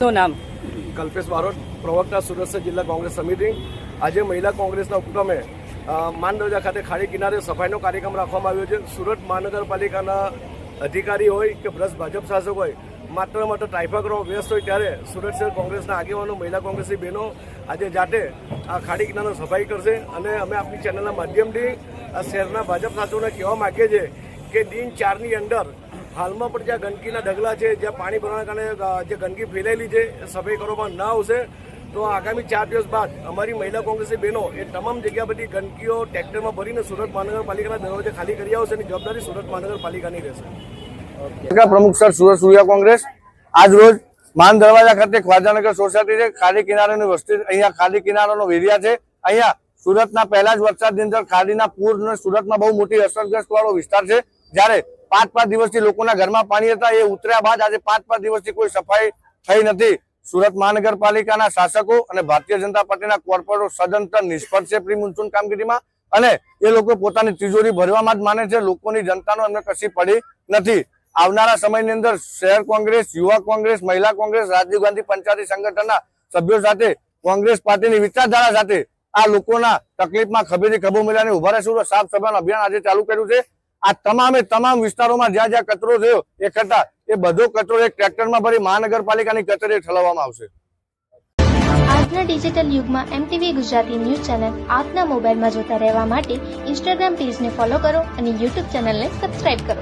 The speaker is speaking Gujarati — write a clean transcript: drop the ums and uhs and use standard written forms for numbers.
નામ કલ્પેશ બારોટ, પ્રવક્તા સુરત જિલ્લા કોંગ્રેસ સમિતિ। આજે મહિલા કોંગ્રેસના ઉપક્રમે માંડરજા ખાતે ખાડી કિનારે સફાઈનો કાર્યક્રમ રાખવામાં આવ્યો છે। સુરત મહાનગરપાલિકાના અધિકારી હોય કે ભ્રષ્ટ ભાજપ શાસક હોય, માત્ર ટ્રાફિક રો વ્યસ્ત હોય ત્યારે સુરત શહેર કોંગ્રેસના આગેવાનો, મહિલા કોંગ્રેસની બહેનો આજે જાતે આ ખાડી કિનારે સફાઈ કરશે। અને અમે આપણી ચેનલના માધ્યમથી આ શહેરના ભાજપ શાસકોને કહેવા માગીએ છીએ કે દિન 4ની અંદર હાલમાં પણ જ્યાં ગંદકીના ઢગલા છે, જ્યાં પાણી ભરવાના કારણે જે ગંદકી ફેલાયેલી છે, સફાઈ કરવામાં ના આવશે તો આગામી 4 દિવસ બાદ અમારી મહિલા કોંગ્રેસની બહેનો એ તમામ જગ્યા બધી ગંદકીઓ ટ્રેક્ટરમાં ભરીને સુરત મહાનગરપાલિકાના દરવાજે ખાલી કરી આવશે અને જવાબદારી સુરત મહાનગરપાલિકાની રહેશે। પ્રમુખ સર, સુરત સૂર્યા કોંગ્રેસ આજ રોજ માન દરવાજા ખાતે ખ્વાજાનગર સોસાયટી છે, ખાડી કિનારાની વસ્તી અહીંયા ખાડી કિનારાનો એરિયા છે। અહીંયા સુરતના પહેલા જ વરસાદની અંદર ખાડીના પૂર સુરતમાં બહુ મોટી અસરગ્રસ્ત વાળો વિસ્તાર છે। જ્યારે 5 દિવસથી લોકોના ઘરમાં પાણી હતા, એ ઉતર્યા બાદ આજે 5 દિવસથી કોઈ સફાઈ થઈ નથી। સુરત મહાનગરપાલિકાના શાસકો અને ભારતીય જનતા પાર્ટીના કોર્પોરેટરો સદંતર નિષ્ફળ છે પ્રી મોન્સૂન કામગીરીમાં, અને એ લોકો પોતાની તિજોરી ભરવામાં જ માને છે। લોકોની જનતાનો એમને કશી પડી નથી। આવનારા સમયની અંદર શહેર કોંગ્રેસ, યુવા કોંગ્રેસ, મહિલા કોંગ્રેસ, રાજીવ ગાંધી પંચાયતી સંગઠનના સભ્યો સાથે કોંગ્રેસ પાર્ટીની વિચારધારા સાથે આ લોકોના તકલીફમાં ખભેથી ખભો મિલાવીને ઉભા રહેશું। સાફ સફાઈનું અભિયાન આજે ચાલુ કર્યું છે। આ તમામ વિસ્તારોમાં જ્યાં જ્યાં કચરો થયો એકઠા, એ બધો કચરો એક ટ્રેક્ટરમાં ભરી મહાનગરપાલિકાની કચેરીએ ઠલવવામાં આવશે। આજના ડિજિટલ યુગમાં MTV ગુજરાતી ન્યૂઝ ચેનલ આપના મોબાઈલમાં જોતા રહેવા માટે ઇન્સ્ટાગ્રામ પેજને ફોલો કરો અને YouTube ચેનલને સબસ્ક્રાઇબ કરો।